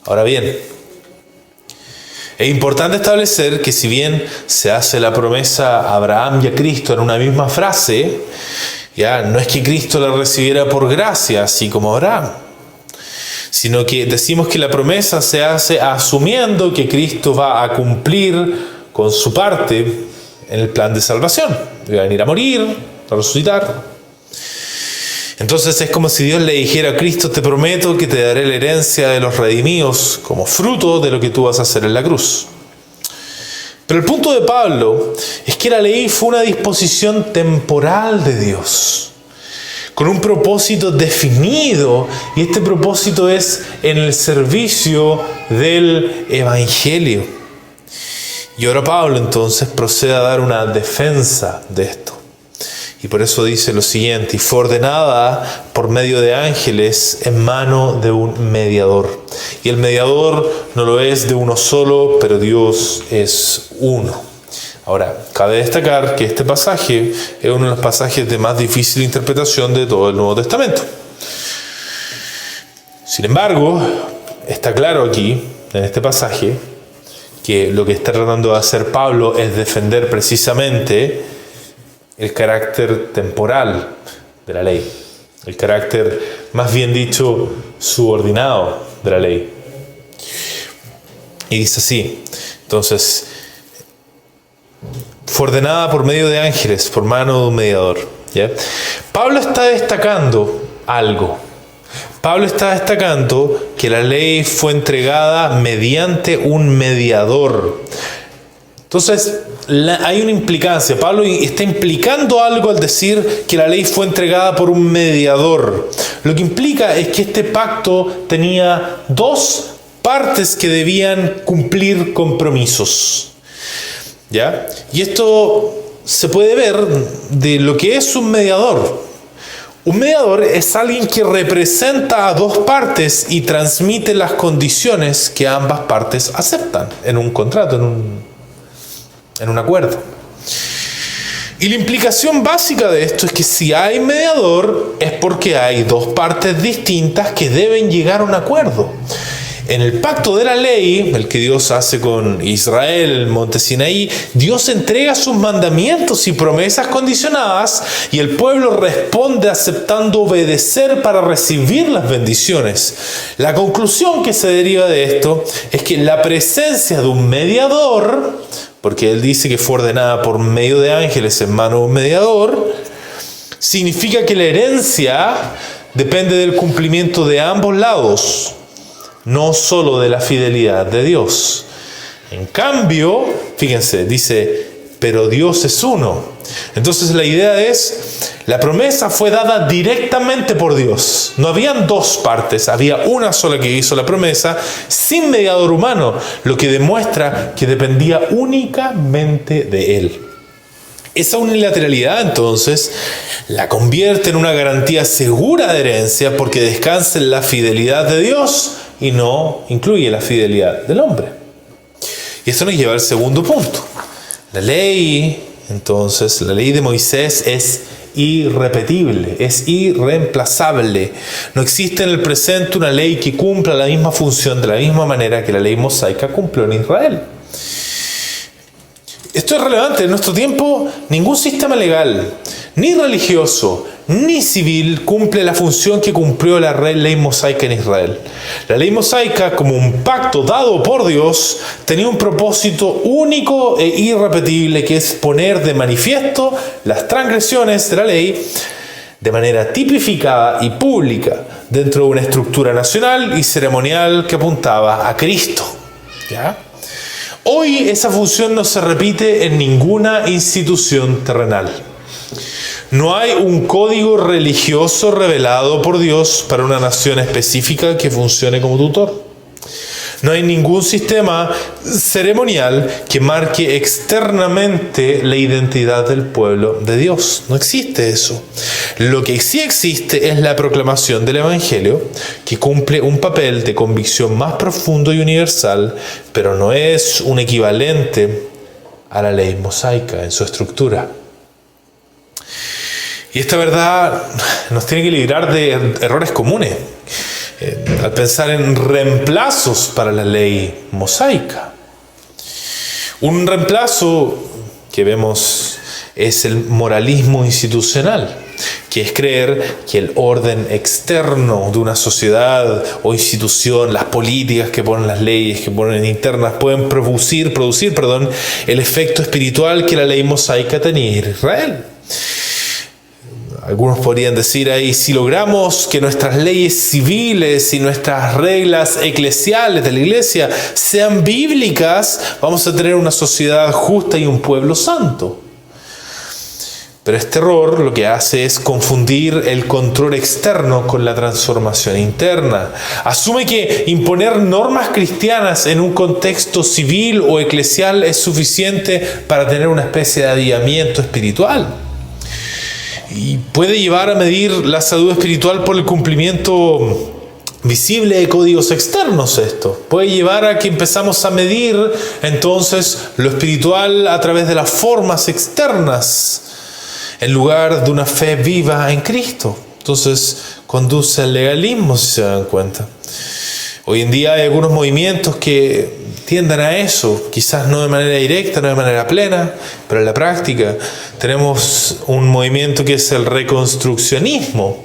Ahora bien, es importante establecer que si bien se hace la promesa a Abraham y a Cristo en una misma frase, ya no es que Cristo la recibiera por gracia, así como Abraham, sino que decimos que la promesa se hace asumiendo que Cristo va a cumplir con su parte en el plan de salvación. Va a venir a morir, a resucitar. Entonces es como si Dios le dijera a Cristo: te prometo que te daré la herencia de los redimidos como fruto de lo que tú vas a hacer en la cruz. Pero el punto de Pablo es que la ley fue una disposición temporal de Dios, con un propósito definido, y este propósito es en el servicio del Evangelio. Y ahora Pablo entonces procede a dar una defensa de esto. Y por eso dice lo siguiente: y fue ordenada por medio de ángeles en mano de un mediador. Y el mediador no lo es de uno solo, pero Dios es uno. Ahora, cabe destacar que este pasaje es uno de los pasajes de más difícil interpretación de todo el Nuevo Testamento. Sin embargo, está claro aquí, en este pasaje, que lo que está tratando de hacer Pablo es defender precisamente el carácter temporal de la ley, el carácter, más bien dicho, subordinado de la ley. Y dice así, entonces, fue ordenada por medio de ángeles, por mano de un mediador. ¿Ya? Pablo está destacando algo. Pablo está destacando que la ley fue entregada mediante un mediador. Entonces, hay una implicancia. Pablo está implicando algo al decir que la ley fue entregada por un mediador. Lo que implica es que este pacto tenía dos partes que debían cumplir compromisos. ¿Ya? Y esto se puede ver de lo que es un mediador. Un mediador es alguien que representa a dos partes y transmite las condiciones que ambas partes aceptan en un contrato, en un acuerdo. Y la implicación básica de esto es que si hay mediador es porque hay dos partes distintas que deben llegar a un acuerdo. En el pacto de la ley, el que Dios hace con Israel en el monte Sinaí, Dios entrega sus mandamientos y promesas condicionadas y el pueblo responde aceptando obedecer para recibir las bendiciones. La conclusión que se deriva de esto es que la presencia de un mediador, porque él dice que fue ordenada por medio de ángeles en mano de un mediador, significa que la herencia depende del cumplimiento de ambos lados, no solo de la fidelidad de Dios. En cambio, fíjense, dice, pero Dios es uno. Entonces la idea es, la promesa fue dada directamente por Dios. No habían dos partes, había una sola que hizo la promesa, sin mediador humano, lo que demuestra que dependía únicamente de Él. Esa unilateralidad, entonces, la convierte en una garantía segura de herencia porque descansa en la fidelidad de Dios y no incluye la fidelidad del hombre. Y esto nos lleva al segundo punto. La ley, entonces, la ley de Moisés es irrepetible, es irreemplazable. No existe en el presente una ley que cumpla la misma función de la misma manera que la ley mosaica cumplió en Israel. Esto es relevante. En nuestro tiempo, ningún sistema legal, ni religioso, ni civil, cumple la función que cumplió la ley mosaica en Israel. La ley mosaica, como un pacto dado por Dios, tenía un propósito único e irrepetible, que es poner de manifiesto las transgresiones de la ley de manera tipificada y pública dentro de una estructura nacional y ceremonial que apuntaba a Cristo. ¿Ya? Hoy esa función no se repite en ninguna institución terrenal. No hay un código religioso revelado por Dios para una nación específica que funcione como tutor. No hay ningún sistema ceremonial que marque externamente la identidad del pueblo de Dios. No existe eso. Lo que sí existe es la proclamación del Evangelio, que cumple un papel de convicción más profundo y universal, pero no es un equivalente a la ley mosaica en su estructura. Y esta verdad nos tiene que librar de errores comunes al pensar en reemplazos para la ley mosaica. Un reemplazo que vemos es el moralismo institucional, que es creer que el orden externo de una sociedad o institución, las políticas que ponen las leyes, que ponen internas, pueden producir el efecto espiritual que la ley mosaica tenía en Israel. Algunos podrían decir ahí, si logramos que nuestras leyes civiles y nuestras reglas eclesiales de la iglesia sean bíblicas, vamos a tener una sociedad justa y un pueblo santo. Pero este error lo que hace es confundir el control externo con la transformación interna. Asume que imponer normas cristianas en un contexto civil o eclesial es suficiente para tener una especie de avivamiento espiritual. Y puede llevar a medir la salud espiritual por el cumplimiento visible de códigos externos esto. Puede llevar a que empezamos a medir entonces lo espiritual a través de las formas externas, en lugar de una fe viva en Cristo. Entonces conduce al legalismo, si se dan cuenta. Hoy en día hay algunos movimientos que tiendan a eso, quizás no de manera directa, no de manera plena, pero en la práctica tenemos un movimiento que es el reconstruccionismo,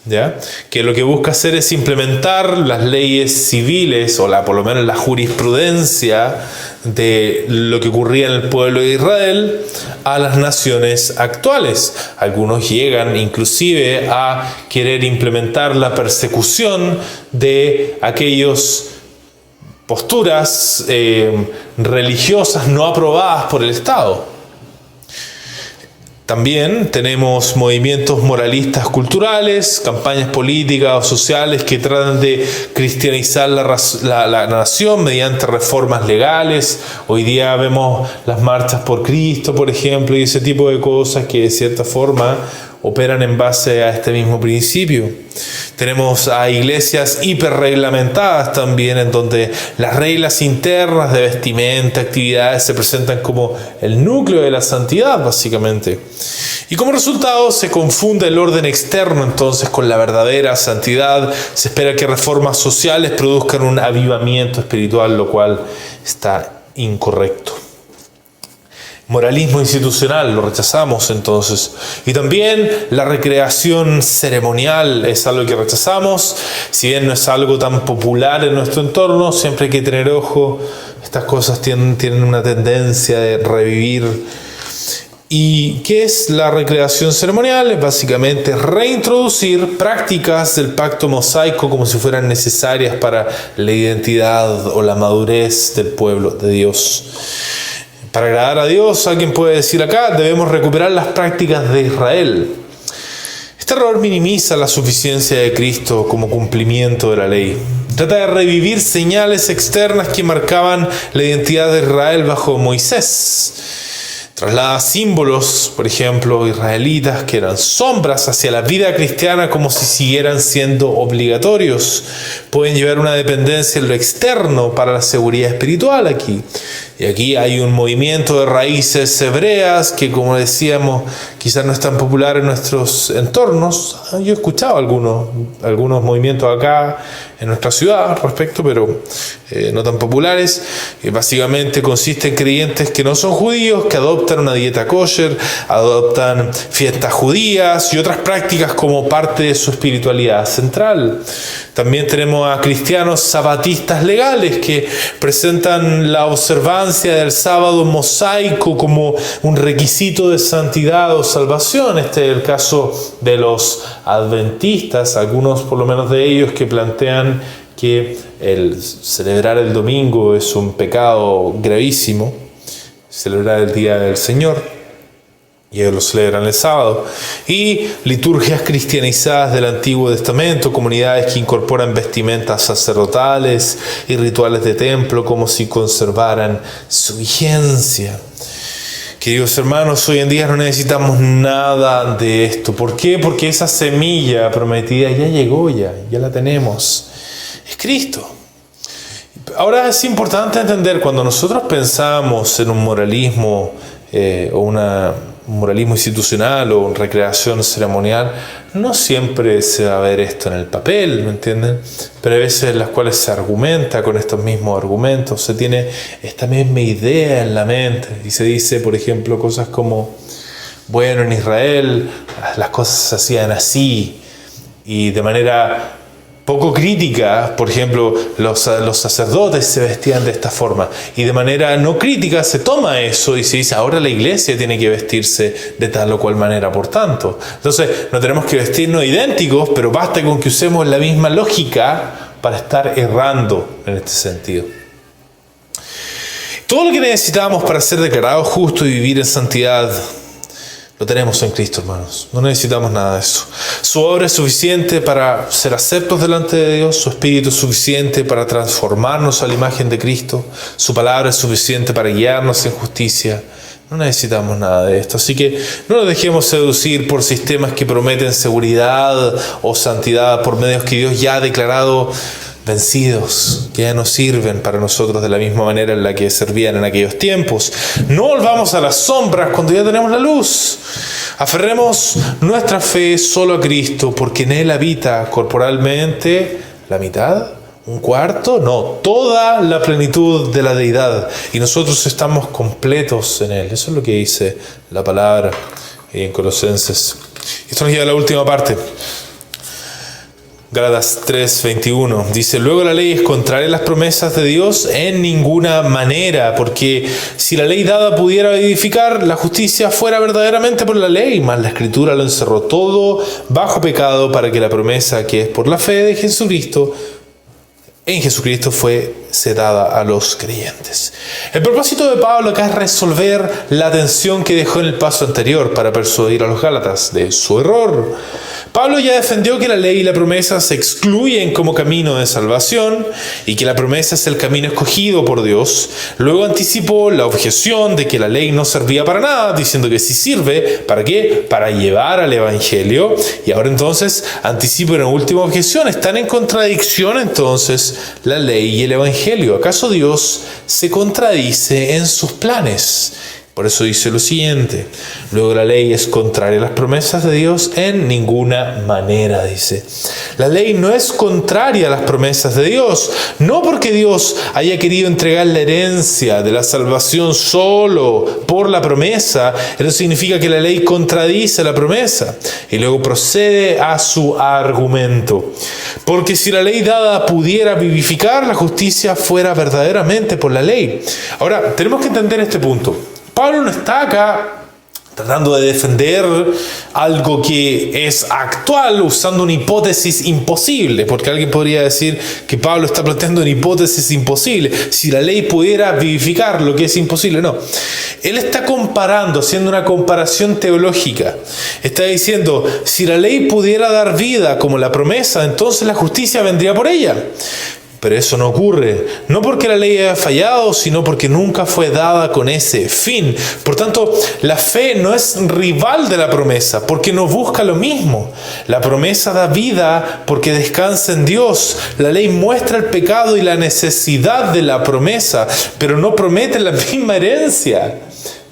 ¿ya? Que lo que busca hacer es implementar las leyes civiles o por lo menos la jurisprudencia de lo que ocurría en el pueblo de Israel a las naciones actuales. Algunos llegan inclusive a querer implementar la persecución de aquellos posturas religiosas no aprobadas por el Estado. También tenemos movimientos moralistas culturales, campañas políticas o sociales que tratan de cristianizar la nación mediante reformas legales. Hoy día vemos las marchas por Cristo, por ejemplo, y ese tipo de cosas que de cierta forma operan en base a este mismo principio. Tenemos a iglesias hiperreglamentadas también, en donde las reglas internas de vestimenta, actividades, se presentan como el núcleo de la santidad, básicamente. Y como resultado se confunde el orden externo entonces con la verdadera santidad. Se espera que reformas sociales produzcan un avivamiento espiritual, lo cual está incorrecto. Moralismo institucional, lo rechazamos entonces. Y también la recreación ceremonial es algo que rechazamos. Si bien no es algo tan popular en nuestro entorno, siempre hay que tener ojo. Estas cosas tienen una tendencia de revivir. ¿Y qué es la recreación ceremonial? Es básicamente reintroducir prácticas del pacto mosaico como si fueran necesarias para la identidad o la madurez del pueblo de Dios. Para agradar a Dios, alguien puede decir acá, debemos recuperar las prácticas de Israel. Este error minimiza la suficiencia de Cristo como cumplimiento de la ley. Trata de revivir señales externas que marcaban la identidad de Israel bajo Moisés. Traslada símbolos, por ejemplo, israelitas que eran sombras hacia la vida cristiana como si siguieran siendo obligatorios. Pueden llevar una dependencia en lo externo para la seguridad espiritual aquí. Y aquí hay un movimiento de raíces hebreas que, como decíamos, quizás no es tan popular en nuestros entornos. Yo he escuchado algunos movimientos acá en nuestra ciudad al respecto, pero no tan populares. Básicamente consiste en creyentes que no son judíos, que adoptan una dieta kosher, adoptan fiestas judías y otras prácticas como parte de su espiritualidad central. También tenemos a cristianos sabatistas legales que presentan la observancia del sábado mosaico como un requisito de santidad o salvación. Este es el caso de los adventistas, algunos por lo menos de ellos que plantean que el celebrar el domingo es un pecado gravísimo, celebrar el Día del Señor. y ellos lo celebran el sábado. Y liturgias cristianizadas del Antiguo Testamento, comunidades que incorporan vestimentas sacerdotales y rituales de templo como si conservaran su vigencia. Queridos hermanos, hoy en día no necesitamos nada de esto. ¿Por qué? Porque esa semilla prometida ya llegó, ya la tenemos. Es Cristo. Ahora es importante entender, cuando nosotros pensamos en un moralismo o un moralismo institucional o una recreación ceremonial, no siempre se va a ver esto en el papel, ¿me entienden? Pero hay veces en las cuales se argumenta con estos mismos argumentos, se tiene esta misma idea en la mente y se dice, por ejemplo, cosas como, bueno, en Israel las cosas se hacían así, y de manera poco crítica, por ejemplo, los sacerdotes se vestían de esta forma, y de manera no crítica se toma eso y se dice, ahora la iglesia tiene que vestirse de tal o cual manera, por tanto. Entonces, no tenemos que vestirnos idénticos, pero basta con que usemos la misma lógica para estar errando en este sentido. Todo lo que necesitamos para ser declarados justos y vivir en santidad lo tenemos en Cristo, hermanos. No necesitamos nada de eso. Su obra es suficiente para ser aceptos delante de Dios. Su Espíritu es suficiente para transformarnos a la imagen de Cristo. Su palabra es suficiente para guiarnos en justicia. No necesitamos nada de esto. Así que no nos dejemos seducir por sistemas que prometen seguridad o santidad por medios que Dios ya ha declarado vencidos, que ya no sirven para nosotros de la misma manera en la que servían en aquellos tiempos. No volvamos a las sombras cuando ya tenemos la luz. Aferremos nuestra fe solo a Cristo, porque en Él habita corporalmente la mitad, un cuarto, no, toda la plenitud de la deidad, y nosotros estamos completos en Él. Eso es lo que dice la palabra en Colosenses. Esto nos lleva a la última parte. Gálatas 3:21 dice, luego la ley es contraria a las promesas de Dios en ninguna manera, porque si la ley dada pudiera vivificar, la justicia fuera verdaderamente por la ley, mas la Escritura lo encerró todo bajo pecado para que la promesa que es por la fe de Jesucristo, en Jesucristo fue dada a los creyentes. El propósito de Pablo acá es resolver la tensión que dejó en el paso anterior para persuadir a los Gálatas de su error. Pablo ya defendió que la ley y la promesa se excluyen como camino de salvación y que la promesa es el camino escogido por Dios. Luego anticipó la objeción de que la ley no servía para nada, diciendo que sí sirve, ¿para qué? Para llevar al Evangelio. Y ahora entonces anticipa una última objeción. ¿Están en contradicción entonces la ley y el Evangelio? ¿Acaso Dios se contradice en sus planes? Por eso dice lo siguiente, luego la ley es contraria a las promesas de Dios en ninguna manera, dice. La ley no es contraria a las promesas de Dios, no porque Dios haya querido entregar la herencia de la salvación solo por la promesa, eso significa que la ley contradice la promesa. Y luego procede a su argumento. Porque si la ley dada pudiera vivificar, la justicia fuera verdaderamente por la ley. Ahora, tenemos que entender este punto. Pablo no está acá tratando de defender algo que es actual usando una hipótesis imposible, porque alguien podría decir que Pablo está planteando una hipótesis imposible. Si la ley pudiera vivificar lo que es imposible, no. Él está comparando, haciendo una comparación teológica. Está diciendo, si la ley pudiera dar vida como la promesa, entonces la justicia vendría por ella. Pero eso no ocurre, no porque la ley haya fallado, sino porque nunca fue dada con ese fin. Por tanto, la fe no es rival de la promesa, porque no busca lo mismo. La promesa da vida porque descansa en Dios. La ley muestra el pecado y la necesidad de la promesa, pero no promete la misma herencia.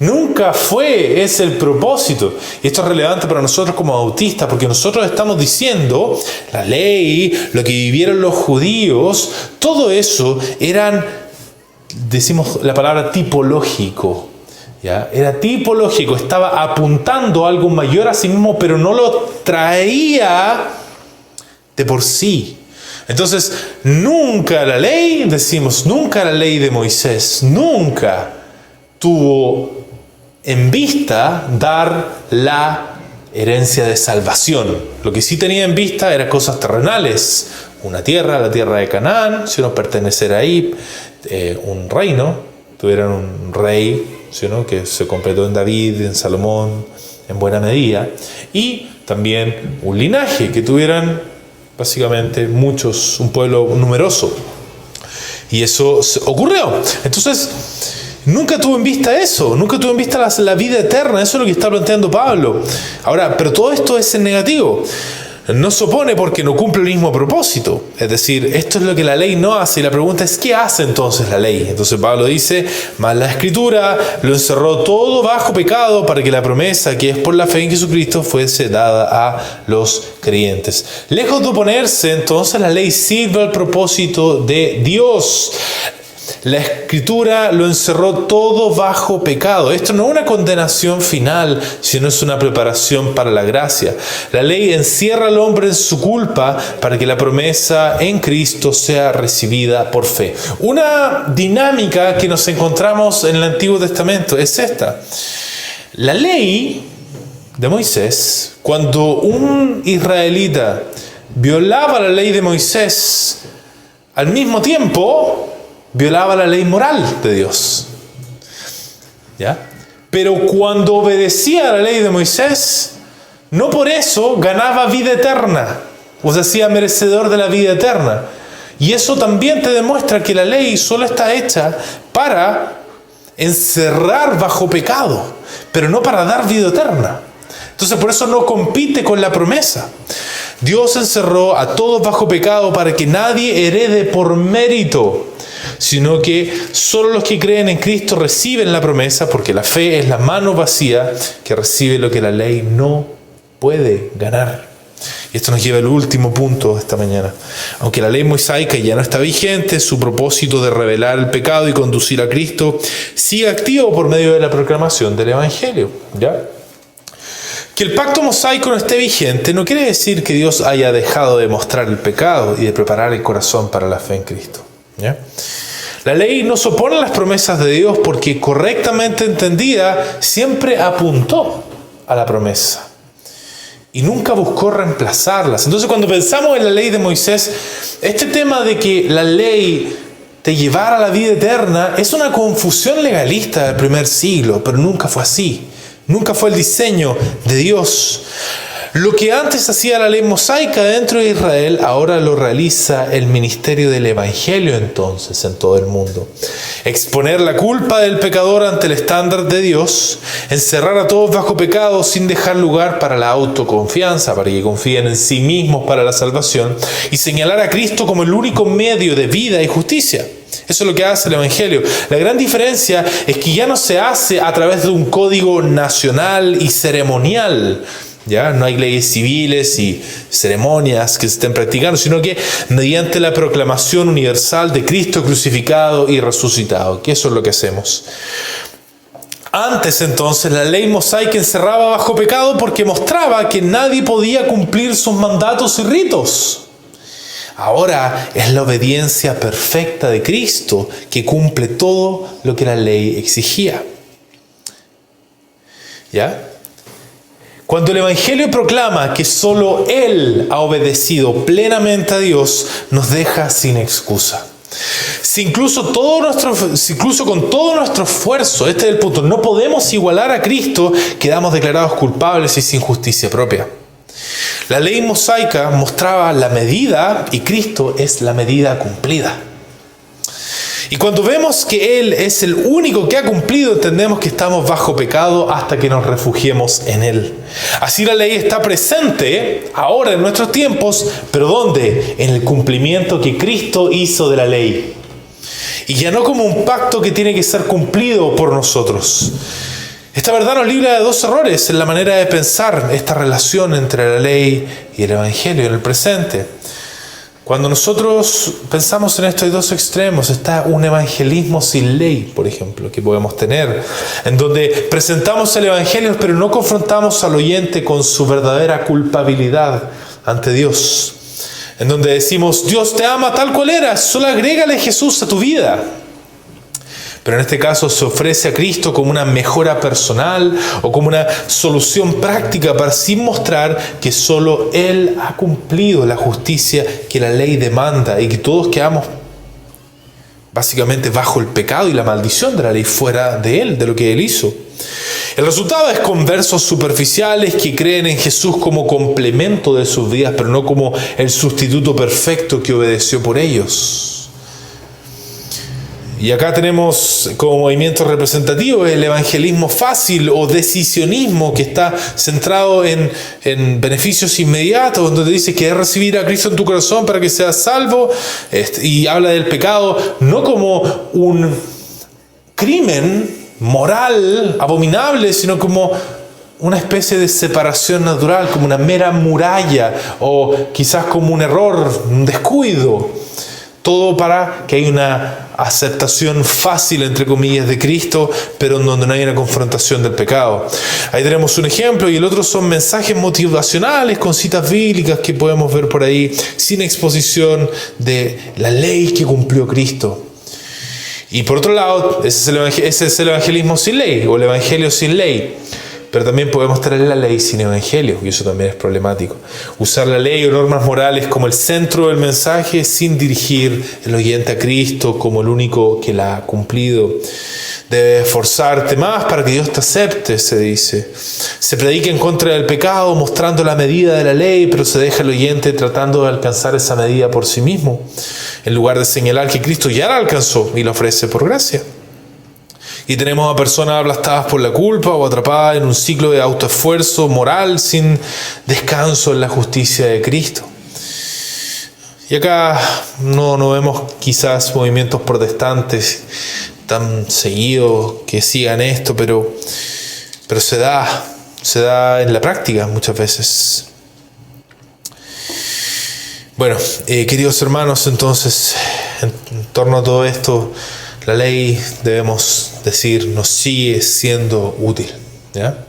Nunca fue ese el propósito. Y esto es relevante para nosotros como bautistas, porque nosotros estamos diciendo, la ley, lo que vivieron los judíos, todo eso eran, decimos la palabra tipológico. ¿Ya? Era tipológico, estaba apuntando a algo mayor a sí mismo, pero no lo traía de por sí. Entonces, nunca la ley, decimos, nunca la ley de Moisés, nunca tuvo en vista dar la herencia de salvación. Lo que sí tenía en vista eran cosas terrenales, una tierra, la tierra de Canaán, si no pertenecer ahí, un reino, tuvieran un rey, ¿sí, no? Que se completó en David, en Salomón, en buena medida, y también un linaje, que tuvieran básicamente muchos, un pueblo numeroso. Y eso ocurrió. Entonces, nunca tuvo en vista eso, nunca tuvo en vista la vida eterna. Eso es lo que está planteando Pablo. Ahora, pero todo esto es en negativo. No se opone porque no cumple el mismo propósito. Es decir, esto es lo que la ley no hace. Y la pregunta es, ¿qué hace entonces la ley? Entonces Pablo dice, mas la Escritura lo encerró todo bajo pecado para que la promesa que es por la fe en Jesucristo fuese dada a los creyentes. Lejos de oponerse, entonces la ley sirve al propósito de Dios. La Escritura lo encerró todo bajo pecado. Esto no es una condenación final, sino es una preparación para la gracia. La ley encierra al hombre en su culpa para que la promesa en Cristo sea recibida por fe. Una dinámica que nos encontramos en el Antiguo Testamento es esta. La ley de Moisés, cuando un israelita violaba la ley de Moisés, al mismo tiempo violaba la ley moral de Dios. ¿Ya? Pero cuando obedecía a la ley de Moisés, no por eso ganaba vida eterna, o se hacía merecedor de la vida eterna. Y eso también te demuestra que la ley solo está hecha para encerrar bajo pecado, pero no para dar vida eterna. Entonces por eso no compite con la promesa. Dios encerró a todos bajo pecado para que nadie herede por mérito, sino que solo los que creen en Cristo reciben la promesa, porque la fe es la mano vacía que recibe lo que la ley no puede ganar. Y esto nos lleva al último punto de esta mañana. Aunque la ley mosaica ya no está vigente, su propósito de revelar el pecado y conducir a Cristo sigue activo por medio de la proclamación del Evangelio. ¿Ya? Que el pacto mosaico no esté vigente no quiere decir que Dios haya dejado de mostrar el pecado y de preparar el corazón para la fe en Cristo. ¿Ya? La ley no se opone a las promesas de Dios porque correctamente entendida siempre apuntó a la promesa y nunca buscó reemplazarlas. Entonces cuando pensamos en la ley de Moisés, este tema de que la ley te llevara a la vida eterna es una confusión legalista del primer siglo, pero nunca fue así. Nunca fue el diseño de Dios. Lo que antes hacía la ley mosaica dentro de Israel, ahora lo realiza el ministerio del Evangelio entonces en todo el mundo. Exponer la culpa del pecador ante el estándar de Dios, encerrar a todos bajo pecado sin dejar lugar para la autoconfianza, para que confíen en sí mismos para la salvación, y señalar a Cristo como el único medio de vida y justicia. Eso es lo que hace el Evangelio. La gran diferencia es que ya no se hace a través de un código nacional y ceremonial. ¿Ya? No hay leyes civiles y ceremonias que se estén practicando, sino que mediante la proclamación universal de Cristo crucificado y resucitado, que eso es lo que hacemos. Antes entonces la ley mosaica encerraba bajo pecado porque mostraba que nadie podía cumplir sus mandatos y ritos. Ahora es la obediencia perfecta de Cristo que cumple todo lo que la ley exigía. ¿Ya? Cuando el Evangelio proclama que solo Él ha obedecido plenamente a Dios, nos deja sin excusa. Si incluso con todo nuestro esfuerzo, este es el punto, no podemos igualar a Cristo, quedamos declarados culpables y sin justicia propia. La ley mosaica mostraba la medida y Cristo es la medida cumplida. Y cuando vemos que Él es el único que ha cumplido, entendemos que estamos bajo pecado hasta que nos refugiemos en Él. Así la ley está presente ahora en nuestros tiempos, pero ¿dónde? En el cumplimiento que Cristo hizo de la ley. Y ya no como un pacto que tiene que ser cumplido por nosotros. Esta verdad nos libra de dos errores en la manera de pensar esta relación entre la ley y el Evangelio en el presente. Cuando nosotros pensamos en estos dos extremos, está un evangelismo sin ley, por ejemplo, que podemos tener, en donde presentamos el Evangelio, pero no confrontamos al oyente con su verdadera culpabilidad ante Dios. En donde decimos, Dios te ama tal cual eras, solo agrégale Jesús a tu vida. Pero en este caso se ofrece a Cristo como una mejora personal o como una solución práctica para así mostrar que solo Él ha cumplido la justicia que la ley demanda y que todos quedamos básicamente bajo el pecado y la maldición de la ley fuera de Él, de lo que Él hizo. El resultado es conversos superficiales que creen en Jesús como complemento de sus vidas, pero no como el sustituto perfecto que obedeció por ellos. Y acá tenemos como movimiento representativo el evangelismo fácil o decisionismo que está centrado en beneficios inmediatos, donde dice que es recibir a Cristo en tu corazón para que seas salvo, y habla del pecado no como un crimen moral abominable, sino como una especie de separación natural, como una mera muralla o quizás como un error, un descuido. Todo para que haya una aceptación fácil, entre comillas, de Cristo, pero en donde no hay una confrontación del pecado. Ahí tenemos un ejemplo, y el otro son mensajes motivacionales con citas bíblicas que podemos ver por ahí, sin exposición de la ley que cumplió Cristo. Y por otro lado, ese es el evangelismo sin ley, o el evangelio sin ley. Pero también podemos tener la ley sin evangelio, y eso también es problemático. Usar la ley o normas morales como el centro del mensaje sin dirigir el oyente a Cristo como el único que la ha cumplido. Debes esforzarte más para que Dios te acepte, se dice. Se predica en contra del pecado mostrando la medida de la ley, pero se deja el oyente tratando de alcanzar esa medida por sí mismo, en lugar de señalar que Cristo ya la alcanzó y la ofrece por gracia. Y tenemos a personas aplastadas por la culpa o atrapadas en un ciclo de autoesfuerzo moral sin descanso en la justicia de Cristo. Y acá no vemos quizás movimientos protestantes tan seguidos que sigan esto, pero se da en la práctica muchas veces. Bueno, queridos hermanos, entonces, en torno a todo esto, la ley, debemos decir, nos sigue siendo útil, ¿ya?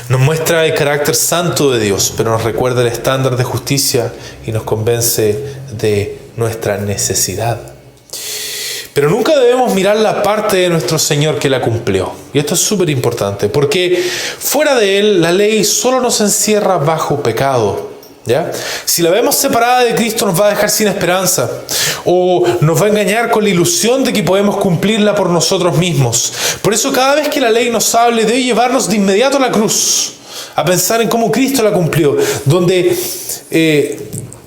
Nos muestra el carácter santo de Dios, pero nos recuerda el estándar de justicia y nos convence de nuestra necesidad. Pero nunca debemos mirar la parte de nuestro Señor que la cumplió. Y esto es súper importante, porque fuera de Él, la ley solo nos encierra bajo pecado, ¿ya? Si la vemos separada de Cristo, nos va a dejar sin esperanza, o nos va a engañar con la ilusión de que podemos cumplirla por nosotros mismos. Por eso cada vez que la ley nos hable, debe llevarnos de inmediato a la cruz, a pensar en cómo Cristo la cumplió, donde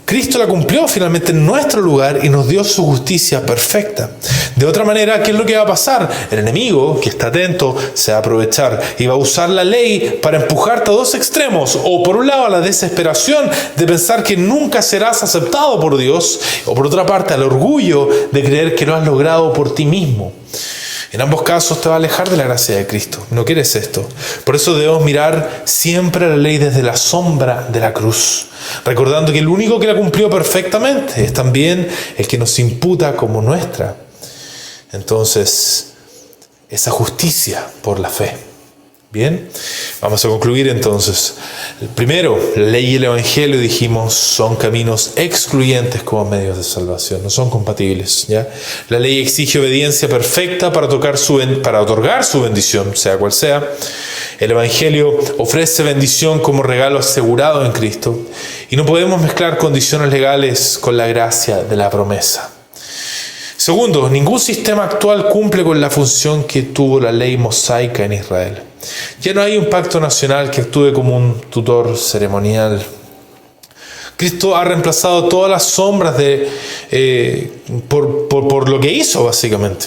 Cristo la cumplió finalmente en nuestro lugar y nos dio su justicia perfecta. De otra manera, ¿qué es lo que va a pasar? El enemigo, que está atento, se va a aprovechar y va a usar la ley para empujarte a dos extremos. O por un lado a la desesperación de pensar que nunca serás aceptado por Dios, o por otra parte al orgullo de creer que lo has logrado por ti mismo. En ambos casos te va a alejar de la gracia de Cristo. No quieres esto. Por eso debemos mirar siempre la ley desde la sombra de la cruz, recordando que el único que la cumplió perfectamente es también el que nos imputa como nuestra. Entonces, esa justicia por la fe. Bien, vamos a concluir entonces. Primero, la ley y el evangelio, dijimos, son caminos excluyentes como medios de salvación, no son compatibles, ¿ya? La ley exige obediencia perfecta para otorgar su bendición, sea cual sea. El evangelio ofrece bendición como regalo asegurado en Cristo, y no podemos mezclar condiciones legales con la gracia de la promesa. Segundo, ningún sistema actual cumple con la función que tuvo la ley mosaica en Israel. Ya no hay un pacto nacional que actúe como un tutor ceremonial. Cristo ha reemplazado todas las sombras por lo que hizo, básicamente.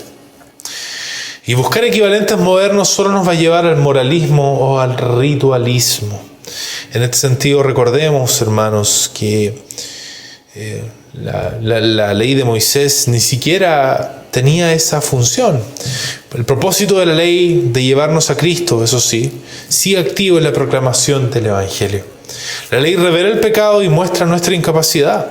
Y buscar equivalentes modernos solo nos va a llevar al moralismo o al ritualismo. En este sentido, recordemos, hermanos, que la ley de Moisés ni siquiera tenía esa función. El propósito de la ley de llevarnos a Cristo, eso sí, sigue activo en la proclamación del Evangelio. La ley revela el pecado y muestra nuestra incapacidad.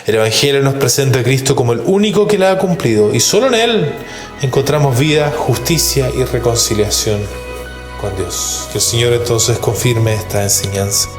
El Evangelio nos presenta a Cristo como el único que la ha cumplido, y solo en Él encontramos vida, justicia y reconciliación con Dios. Que el Señor entonces confirme esta enseñanza.